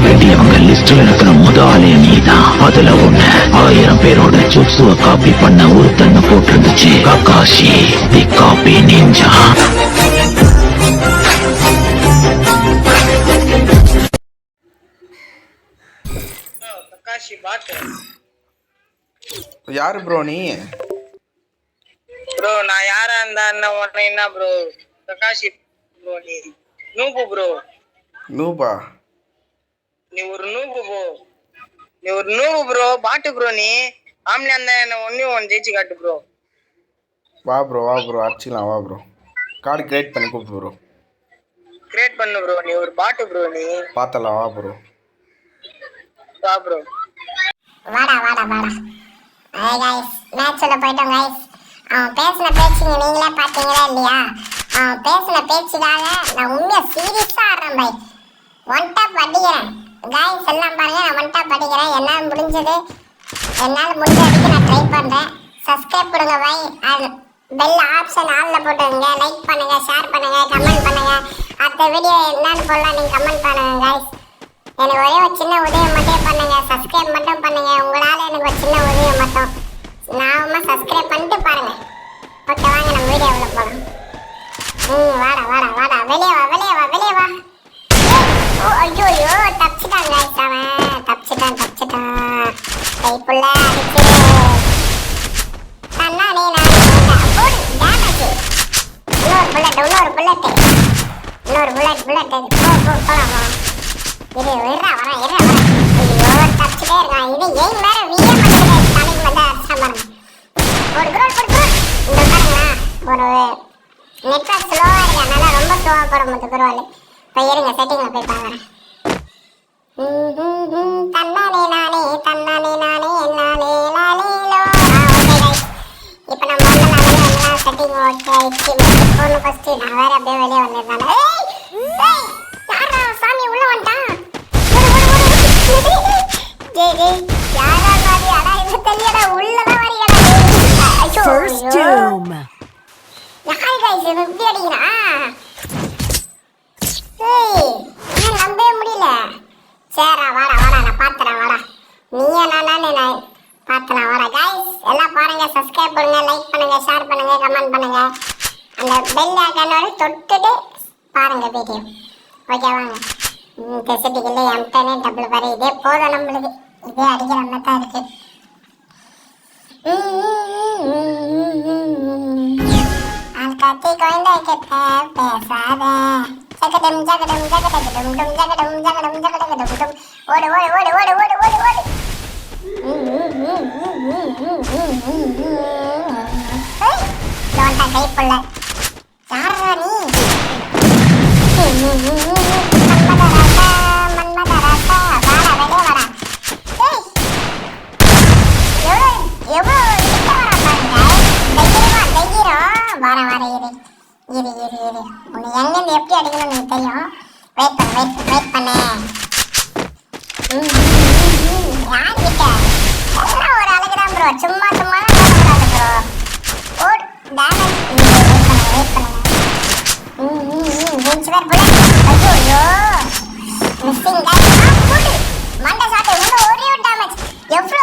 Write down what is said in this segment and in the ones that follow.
வேண்டியவங்க லிஸ்ட்ல இருக்கிற முதலே நீதான். அதுல ஒண்ணு 1000 பேரோட ஜுட்சுவ காப்பி பண்ண ஒருத்தன்னு போட்டிருந்துச்சு. ககாஷி தி காப்பி நிஞ்சா. யாரு ப்ரோ நீ? ப்ரோ நான் யாரா இருந்தா என்ன ப்ரோ? Kakashi bro. நீ நூபு ப்ரோ. நூபா? நீ ஒரு நூபு ப்ரோ. நீ ஒரு நூபு ப்ரோ. பாட்டு ப்ரோ. நீ ஆம்ல இருந்தா என்ன ஒன்னு ஜெயிச்சு காட்டு ப்ரோ. வா ப்ரோ அடிச்சுக்கலாம். வா ப்ரோ, கார்டு கிரியேட் பண்ணி கூப்பிடு ப்ரோ. கிரியேட் பண்ணு ப்ரோ. நீ ஒரு பாட்டு ப்ரோ. நீ பார்த்தலாம். வா ப்ரோ. வா ப்ரோ. வாடா மேட்ச்ல போயிட்டோம் கைஸ். அவன் பேசின பேச்சுங்க நீங்களே பார்த்தீங்களா இல்லையா? அவன் பேசின பேச்சுக்காக நான் உண்மையாக சீரியஸாக ஆடுறேன் பாய். ஒன் டாப் அடிக்கிறேன் கைஸ். எல்லாம் பாருங்க, நான் ஒன் டாப் அடிக்கிறேன். என்னால் முடிஞ்ச வரைக்கும் நான் ட்ரை பண்ணுறேன். சப்ஸ்கிரைப் கொடுங்க பாய். பெல் ஆப்ஷன் ஆலில் போட்டுருங்க. லைக் பண்ணுங்க, ஷேர் பண்ணுங்க, கமெண்ட் பண்ணுங்க. அடுத்த வீடியோ என்னன்னு போடலாம் நீங்கள் கமெண்ட் பண்ணுங்க கைஸ். எனக்கு ஒரே ஒரு சின்ன உதவி மட்டும் பண்ணுங்க. சப்ஸ்கிரைப் மட்டும் பண்ணுங்க. உங்களால் எனக்கு ஒரு சின்ன உதவி மட்டும். நான் சப்ஸ்கிரைப் பண்ணிட்டு பாருங்க. ஓகே, வாங்க நம்ம வீடியோவில் போகலாம். வாடா வெளியே வா. ஐயோ தப்பிச்சிட்டான் கைஸ். அவன் தப்பிச்சிட்டான். கைப்புள்ள அடிச்சு தன்னா நீ டேமேஜ். இன்னொரு புல்லட் போலாம். வரேன். ஐயோ தப்பிச்சிட்டே இருக்கான். இது ஏன் வேற வீடியோ பண்ணுறது தலைக்கு வந்து அடிச்சா பாருங்க. ஒரு குரோல் இந்த பாருங்களா, ஒரு நெட்வொர்க் ஸ்லோவாக இருக்கு. அதனால ரொம்ப ஸ்லோவாக போட குரோல். இப்போ இருங்க செட்டிங்கில் போய் பார்க்குறேன். தன்னானே நானே லாலேலோ. இப்போ நம்ம வந்து செட்டிங் ஓகே ஆயிடுச்சு. ஃபோனு ஃபஸ்ட்டு நான் வேறு அப்படியே வெளியே வந்துருந்தானே. யாரா சாமி உள்ள வந்துட்டான்? யாரா சாமி? அடா இது தெரியடா, உள்ளதான் வரீங்கடா. யாரு கைஸ் இது இப்படி அடிக்கிறா? நம்பவே முடியல. சரிடா வாடா நான் பாத்துறேன். வாடா நீயா நானே நான் பாத்துறேன். வாடா கைஸ் எல்லாம் பாருங்க. சப்ஸ்கிரைப் பண்ணுங்க, லைக் பண்ணுங்க, ஷேர் பண்ணுங்க, கமெண்ட் பண்ணுங்க. அந்த பெல் ஐகானோட தொட்டுட்டு பாருங்க வீடியோ. ஓகே வாங்க. செட்டிக்கில்ல எம்டனே டபுள் பாரு. இதே போதும் நம்மளுக்கு. இதே அடிக்கிற மாதிரி தான் இருக்கு. ஆல்காத்தி கோயில கிட்ட பேசாத. ஜகடம் ஓடு. கைப்புள்ள யாரா நீ? மன்மதராசா வாடா வெளியே வாடா. எவ்வளோ கிட்ட வரா பாருங்க. தைரியம் வர இரு. உன்னை எங்கேருந்து எப்படி அடிக்கணும்னு எனக்கு தெரியும். வெயிட் பண்ண. யார்கிட்ட எல்லாம் ஒரு அழகுதான் ப்ரோ. சும்மா போடக்கூடாது ப்ரோ. Vote damage. வெயிட் பண்ணுங்க. ஐயோ மிஸ்ஸிங் போடு. மண்டை சாட்டை இன்னும் ஒரே ஒரு டேமேஜ். எவ்வளோ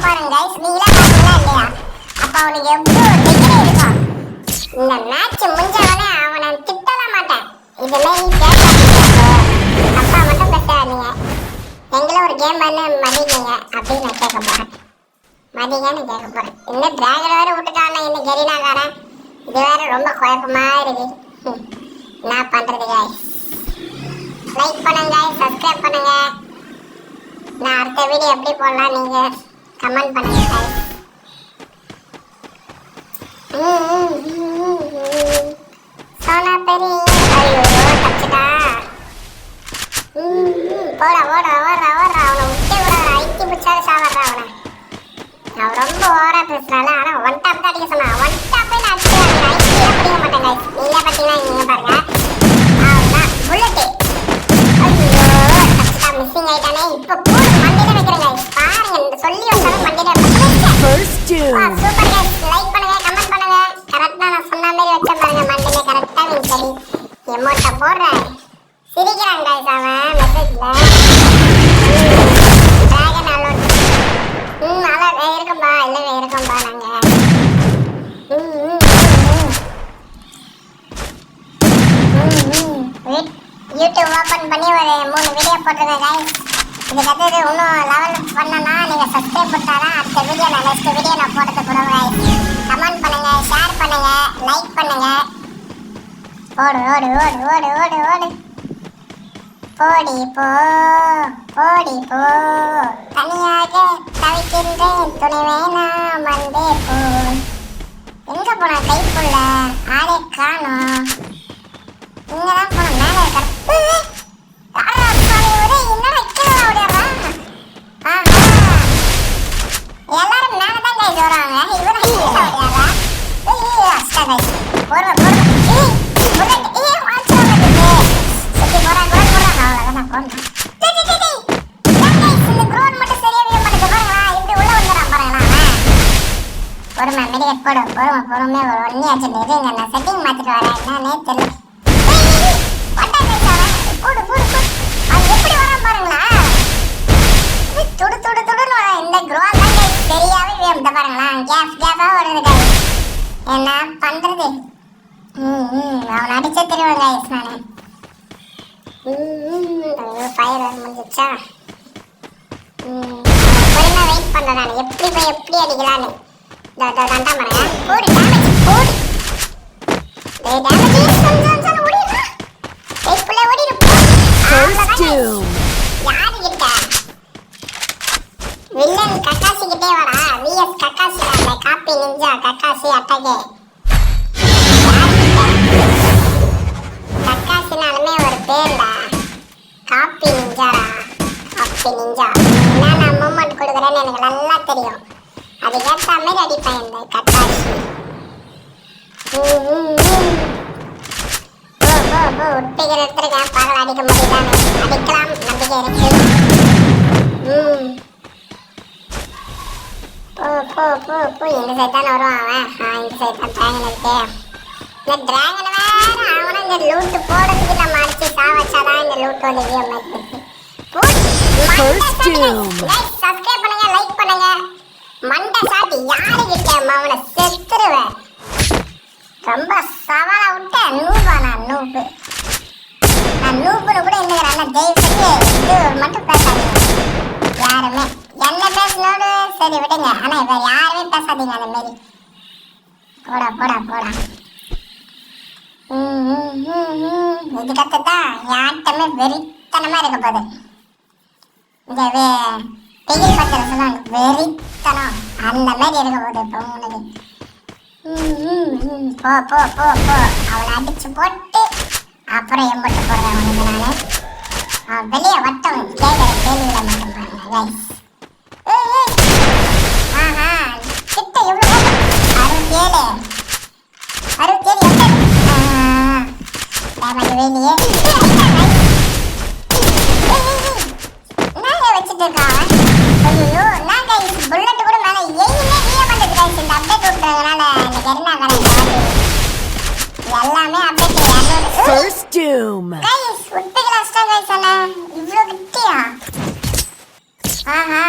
பாருங்க கைஸ். நீங்களே பார்த்தீங்களா இல்லையா? அப்போ அவனுக்கு எவ்வளோ டிகிரி இருக்கும். இந்த மேட்ச் முடிஞ்சவனே அவனை திட்டலாம் மாட்டேன். இதெல்லாம் அப்பா மட்டும் பேசாதீங்க. எங்களை ஒரு கேம் பண்ண மதிங்க அப்படின்னு நான் கேட்க போறேன். இன்னும் டிராகன் வேற விட்டுட்டானே இந்த கெரினாக்காரன். இது வேற ரொம்ப குழப்பமா இருக்கு. என்ன பண்றது guys? லைக் பண்ணுங்க, சப்ஸ்கிரைப் பண்ணுங்க. நான் அடுத்த வீடியோ எப்படி போடலாம் நீங்க கமெண்ட் பண்ணுங்க guys. சோனா பெரி ஐயோ தப்பிச்சிட்டா. ஓட அவனை விட்டே விட. ஐக்கி பிடிச்சாலும் சாவறா அவனை. அவன் ரொம்ப ஓவரா பேசுறாள். ஆனா ஒன் டாப் தான் அடிக்க சொன்னான். ஒன் டாப்பே நான் அடிச்சு ஐக்கியே பிடிக்க மாட்டேன் guys. நீங்களே பார்த்தீங்கன்னா நீங்க பாருங்க. அவ்வளோதான் புல்லட்டு. ஐயோ தப்பிச்சிட்டா. மிஸ்ஸிங் ஆயிட்டானே. இப்போ கூட மண்டையில வைக்கிறேன் guys. பாருங்க சொல்லி வந்தாலும் மண்டையில சூப்பர் guys. லைக் பண்ணுங்க, கமெண்ட் பண்ணுங்க. கரெக்டா நான் சொன்ன மாதிரி வச்ச பாருங்க. மண்டையில கரெக்டா நீங்க சரி எமோட்ட போடுறேன். சிரிக்கிறா போட்டாங்க guys அவன் மெசேஜ்ல. Dragon alert. அலர்ட் இருக்கம்பா இல்லவே இருக்கம்பா நாங்க. யூடியூப் ஓபன் பண்ணி ஒரு 3 வீடியோ போட்டுருக்கேன் guys. இதுக்கு அடுத்தது இன்னும் லெவல் பண்ணனா நீங்க சப்ஸ்கிரைப் பண்ணாதான் அடுத்த வீடியோ நெக்ஸ்ட் வீடியோ நான் போடுறது கூட guys. கமெண்ட் பண்ணுங்க, ஷேர் பண்ணுங்க, லைக் பண்ணுங்க. ஓடு ஓடு ஓடு ஓடு ஓடு ஓடு ஓடி போ ஓடி போ தனியாக தவிக்கின்றேன் துணை வேணாம் வந்தே போ. எங்க போன கைப்புள்ள ஆளே காணோம். இங்கதான் போன மேலே இருக்க. எல்லாரும் மேலதான் கைது வராங்க. இவரை பொறுமையா ஒரு ஒன்னியாச்சு இருங்க. நான் செட்டிங் மாத்திட்டு வரேன். என்னன்னே தெரியல. போடு போடு போடு. அது எப்படி வரான் பாருங்களா. துடு துடு துடுன்னு இந்த குரோன் தான் தெரியாவே இந்த பாருங்களா. கேஃபா வருது guys. என்ன பண்றது? அவன் அடிச்சே தெரியும் guys நானு. ஃபயர் முடிஞ்சிச்சா? பொறுமையா வெயிட் பண்றேன் நான். எப்படி அடிக்கலான்னு. தண்டா பாருங்க. போடு டேமேஜ் போடு. டேமேஜ் கொஞ்சம் ஓடிடா. கைப்புள்ள ஓடிடு. யாரு கிட்ட? வில்லன் கக்காசி கிட்டே வாடா. விஎஸ் கக்காசி அந்த காப்பி நிஞ்சா கக்காசி அட்டகே. கக்காசினாலுமே ஒரு பேர்டா. காப்பி நிஞ்சாடா. Copy ninja. நான் மூமெண்ட் கொடுக்குறேன்னு எனக்கு நல்லா தெரியும். அது ஏற்ற மாதிரி அடிப்பேன் இந்த கக்காசி. உட்பிகர் எடுத்துருக்கேன். பகல் அடிக்க முடியுதானே? அடிக்கலாம், நம்பிக்கை இருக்கு. இந்த சைட் தானே வருவான் அவன். இந்த சைட் தான் டிராகன் இருக்கு. இந்த டிராகன் வேற அவனை இந்த லூட்டு போடுறதுக்கு நம்ம அடிச்சு சாவச்சாதான் இந்த லூட் வந்து சப்ஸ்கிரைப் பண்ணுங்க, லைக் பண்ணுங்க. மண்டை சாட்டி யாரு கிட்ட அவனை செத்துருவேன். ரொம்ப சவாலா விட்ட நூபா. நான் நூபுன்னு கூட இல்லைங்கிறேன். தயவு செஞ்சு இது மட்டும் பேசாதீங்க யாருமே. என்ன பேசினோடு சரி விடுங்க. ஆனா இப்ப யாருமே பேசாதீங்க அந்த மாரி. போடா போடா போடா. இதுக்கத்தான் யார்கிட்டமே வெறித்தனமா இருக்க போகுது. இந்த பெயில் பத்திர சொல்லுவாங்க வெறித்தனம், அந்த மாதிரி இருக்க போகுது இப்போ உனக்கு. போ போ போ போ. அவனை அடிச்சு போட்டு அப்புறம் எம்பட்டு போடுறேன் உனக்கு நான். வெளியே வட்டம் கேட்குற கேள்வியில மட்டும் பாருங்க கைஸ். ஆஹா கிட்ட எவ்வளோ 67 வெளியே நாங்க வச்சுட்டு இருக்கான். ஐயோ நான் கைஸ் புல்லட் கூட மேலே எயிலே வீய மாட்டேது கைஸ். இந்த அப்டேட் விட்டுறதுனால எனக்கு என்ன கணக்கு எல்லாமே அப்டேட். First doom. கைஸ் உட்பிகர் கைஸ் அண்ணா இவ்வளோ கிட்டியா? ஆஹா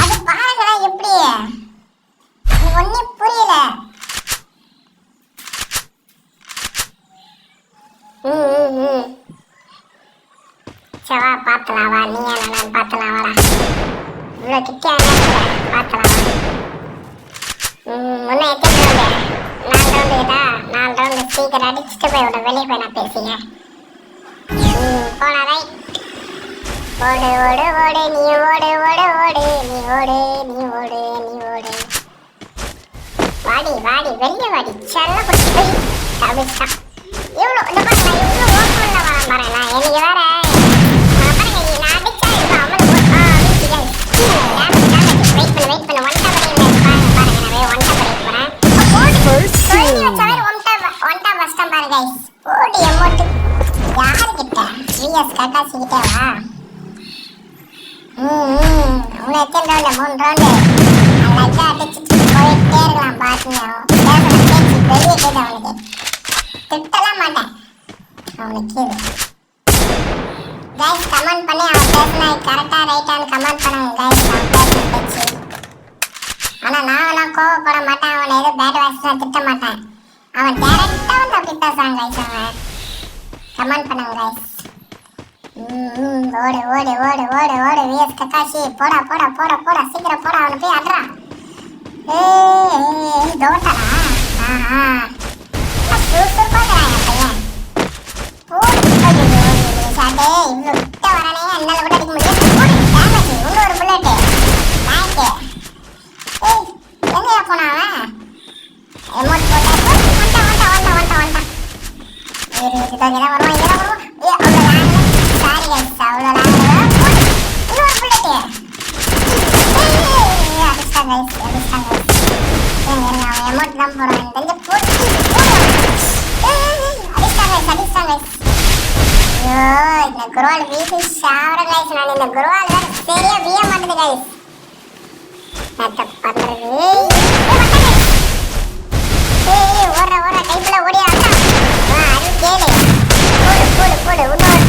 அது பாருங்களா எப்படி எனக்கு ஒன்றும் புரியல. சவா பார்த்தலாம் வா. நீ நான் பார்த்தலாம் வாடா. இவ்வளோ கிட்டியா பார்த்தலாம் வா. முன்னே எத்தனை ரவுண்டு? 4 ரவுண்டு கேட்டா 4 ரவுண்டு சீக்கிரம் அடிச்சுட்டு போய் விட. வெளியே போய் நான் பேசிங்க போனா ரைட். ஓடு ஓடு ஓடு நீ ஓடு ஓடு ஓடு நீ ஓடு நீ ஓடு நீ ஓடு. வாடி வாடி வெளியே வாடி. செல்ல கொடுத்து போய் தவிச்சா எவ்வளோ இந்த பாருங்க. எவ்வளோ ஓப்பனில் வர பாருங்க. எனக்கு வேற பாருங்க நான் அடிச்சா இப்போ அமலுக்கு வெயிட் பண்ண ஒன் டா பாருங்க பாருங்க. நான் ஒன் டா போகிறேன். ஒன் டா பஸ்டம் பாருங்க கைஸ். ஓடி எமோட்டு யாருக்கிட்ட? விஎஸ் கக்காசி கிட்டே வா. உன்னை எத்தனை ரவுண்டு? 3 ரவுண்டு அழகா அடிச்சுட்டு போயிட்டே இருக்கலாம். பாத்தீங்க பேச்சு வெளியே கேது. அவனுக்கு திட்டலாம் மாட்டேன். அவனுக்கு கைஸ் கமெண்ட் பண்ணி அவன் பேசினா கரெக்டா ரைட்டான்னு கமெண்ட் பண்ணுங்க கைஸ். அவன் பேசின பேச்சு. ஆனா நான் கோவப்பட மாட்டேன். அவனை எதுவும் பேட் வாய்ஸ்ல திட்ட மாட்டேன். அவன் டைரக்டா வந்து அப்படி பேசுறான் கைஸ். அவன் கமெண்ட் பண்ணுங்க கைஸ். ஓடு ஓடு ஓடு ஓடு ஓடு விஎஸ் கக்காஷி போடா போடா போடா போடா சீக்கிரம் போடா. அவனை போய் அட்றா. தோட்டடா. ஆஹா சூப்பராகிறான் பையன். சாட்டே இவ்வளோ கிட்ட வரானே என்னால் கூட அடிக்க முடியல. டேமேஜ் இன்னொரு புல்லட்டு நாய்க்கு. ஏய் எங்கேயா போனா அவன்? எமோட் போட்டா வந்துட்டான். இதான் வருவான் இதான் வருவான். அவ்வளோ லாங்க சாரி கைஸ் அவ்வளோ லாங்க இன்னொரு புல்லட்டு. அடிச்சிட்டான் கைஸ் அடிச்சிட்டான் கைஸ். அவன் எமோட் தான் போடுறான். கொஞ்சம் போட்டு அடிச்சிட்டான் கைஸ். ஐயோ இந்த குரோல் வீசி சாவர கைஸ். நான் இந்த குரோல் வேற சரியா விய மாட்டேது கைஸ். நட்ட பண்றது ஓடுற கைப்புல ஓடியா அது கேளு. போடு போடு போடு இன்னொரு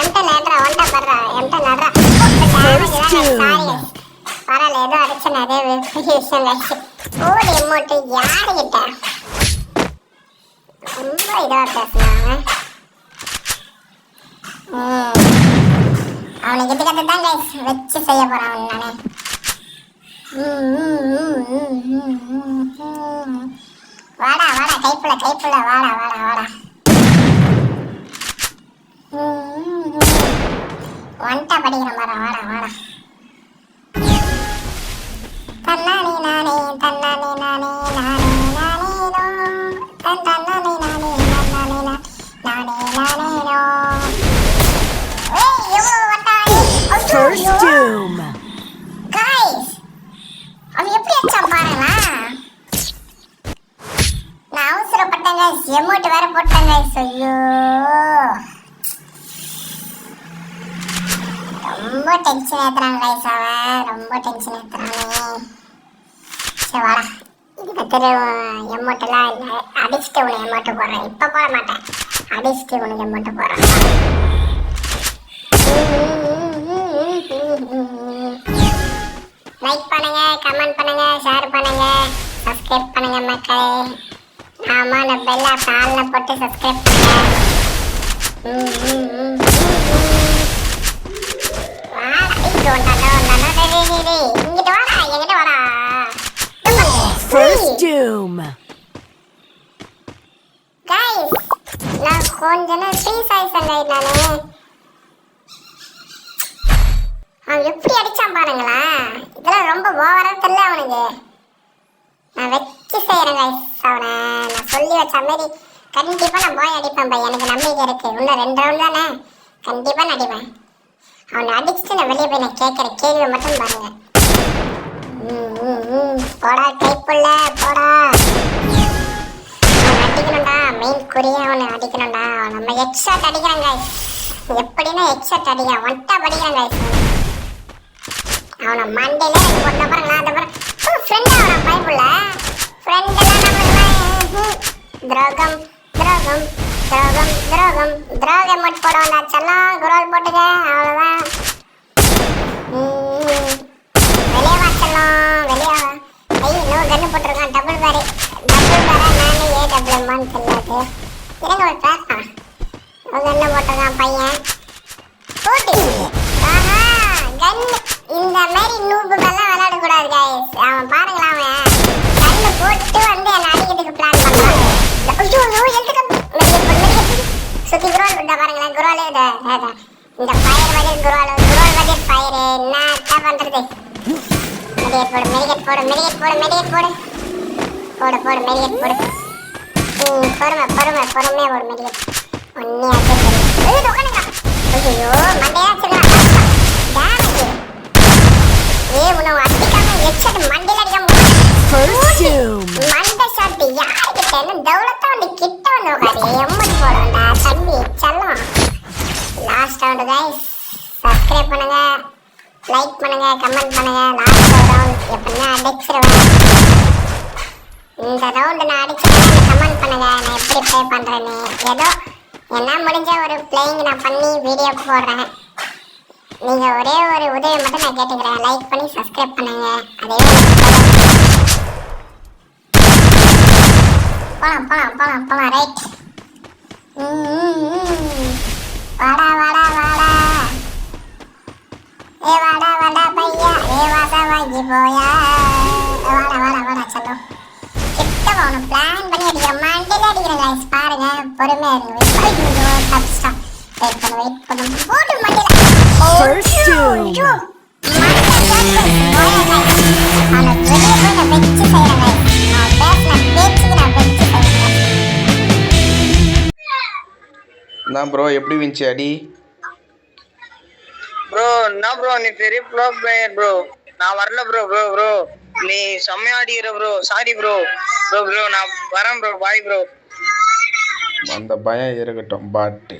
எம்ட நடுறா ஒண்டா படுறா எம்ட நடுறா. பரவாயில்ல ஏதோ அடிச்ச நிறைய விஷயம் கைஸ். ஓடி எம்மோட்டு யாருகிட்ட ரொம்ப இதா பேசுனாங்க. அவனுக்கு இதுக்கத்தை தான் கைஸ் வச்சு செய்ய போறான் நானே. வாடா வாடா கைப்புல வாடா வாடா வாடா. ஒன்ட்டா படிக்கிற மாதிரி வாடா வாடா. தன்னானே நானே தன்னானே நானே நானே நானே தன்னானே நானே நானே நானே நானே நோ. First doom. Guys, அவன் எப்படி அடிச்சான் பாருங்களா. நான் அவசரப்பட்டேன் guys. எமோட் வேற போட்டேன் guys. ஐயோ ரொம்ப டென்ஷன் ஏத்துறான் guys. அவன் ரொம்ப டென்ஷன் ஏத்துறானே. சரி வாடா இதுக்கு தெரியும் எமோட்டெல்லாம் இல்லை. அடிச்சுட்டு உனக்கு எமோட்டு போடுறேன். இப்போ போட மாட்டேன். அடிச்சுட்டு உனக்கு எமோட்டு போடுறேன். லைக் பண்ணுங்க கமெண்ட் பண்ணுங்க ஷேர் பண்ணுங்க சப்ஸ்கிரைப் பண்ணுங்க மக்களே. ஆமா அந்த பெல்ல கால்ல போட்டு சப்ஸ்கிரைப் பண்ணுங்க. இங்கிட்டு வாடா எங்கிட்ட வாடா. First doom. Guys நான் கொஞ்ச நேரம் ஃப்ரீஸ் ஆயிட்டேன் நானே. அவன் எப்படி அடிச்சான் பாருங்களா. இதெல்லாம் ரொம்ப ஓவரா தெரியல அவனுக்கு. நான் வச்சு செய்யறேன் கைஸ். அவனை நான் சொல்லி வச்ச மாதிரி கண்டிப்பா நான் போய் அடிப்பேன் பை. எனக்கு நம்பிக்கை இருக்கு. இன்னும் 2 ரவுண்ட் தானே கண்டிப்பா நான் அடிப்பேன். அவனை அடிச்சுட்டு நான் வெளியே போய் நான் கேட்கற கேள்வி மட்டும் பாருங்க. போடா கைப்புள்ள போடா. அவன் அடிக்கணும்டா மெயின் குறியா அவனை அடிக்கணும்டா. நம்ம ஹெட்ஷாட் அடிக்கிறான் கைஸ். எப்படின்னா ஹெட்ஷாட் அடிக்கிறான். ஒன்ட்டா படிக்கிறான் கைஸ். அவனை மண்டையில எனக்கு கொண்ட பாருங்களா. அந்த பாரு ஃப்ரெண்ட் அவனை பைப்புள்ள ஃப்ரெண்டெல்லாம் நம்மளுக்கு துரோகம் துரோகம் துரோகம் துரோகம் துரோகம் மட்டும் போட வந்தாச்செல்லாம் குரோல் போட்டுக்க அவ்வளோதான். வெளியே வாச்சலாம் வெளியே வா. ஐயோ இன்னும் கன்று போட்டிருக்கான். டபுள் பேரு நானே AWMான்னு தெரியாது. இருங்க ஒரு பேசலாம். கன்று போட்டிருக்கான் பையன் போட்டு. ஆஹா கன்று இந்த மாதிரி நூபுகள்லாம் விளையாடக்கூடாது கைஸ். அவன் பாருங்களா அவன் கன்று போட்டு வந்து என்னை அடிக்கிறதுக்கு பிளான் பண்ணுவான். ஐயோ சுத்தி குரோல் விட்டா பாருங்களேன். குரோல் இந்த ஃபயர் வகர் குரோல் வகர் ஃபயர் என்ன பண்றது. மெடிகேட் போடு மெடிகேட் போடு மெடிகேட் போடு போடு போடு மெடிகேட் போடு. பொறுமையா போடு மெடிகேட். ஒன்னே உட்காந்துங்க. ஐயோ மண்டையா வச்சுக்கலாம். உனவு அடிக்காம ஹெட்ஷாட் மண்டையில அடிக்காம மண்டை ஷாட் யாருக்கிட்ட என்ன தௌலத்தா வந்து கிட்ட வந்து உட்காரு. எம்மட் போடும்டா தம்பி செல்லம். Last round guys. சப்ஸ்கிரைப் பண்ணுங்க லைக் பண்ணுங்க கமெண்ட் பண்ணுங்க. லாஸ்ட் ரவுண்ட் எப்படின்னா அடிச்சிருவேன். இந்த ரவுண்ட் நான் அடிச்சிருவேன். கமெண்ட் பண்ணுங்க நான் எப்படி ப்ளே பண்றேன்னு. ஏதோ என்ன முடிஞ்ச ஒரு பிளேயிங் நான் பண்ணி வீடியோ போடுறேன். நீங்க ஒரே ஒரு உதவி மட்டும் நான் கேட்டுக்கிறேன். லைக் பண்ணி சப்ஸ்கிரைப் பண்ணுங்க. அதே போலாம் ரைட். வாடா ஏ வாடா பையா ஏ வாசா வாங்கி போயா. வாடா சொல்லும் கிட்ட போகணும். பிளான் பண்ணி அடிக்கிற மண்டையில அடிக்கிறேன் guys. பாருங்க பொறுமையா இருங்க. தப்பிச்சிட்டான். வெயிட் பண்ணு போட்டு மண்டையில. First doom. நான் ப்ரோ எப்படி விஞ்சி அடி ப்ரோ என்ன ப்ரோ நீ பெரிய ப்ரோ பிளேயர் ப்ரோ. நான் வரல ப்ரோ நீ செம்மையா அடிக்கிற ப்ரோ. சாரி ப்ரோ நான் வரேன் ப்ரோ. Bye bro. அந்த பயம் இருக்கட்டும் பாட்டு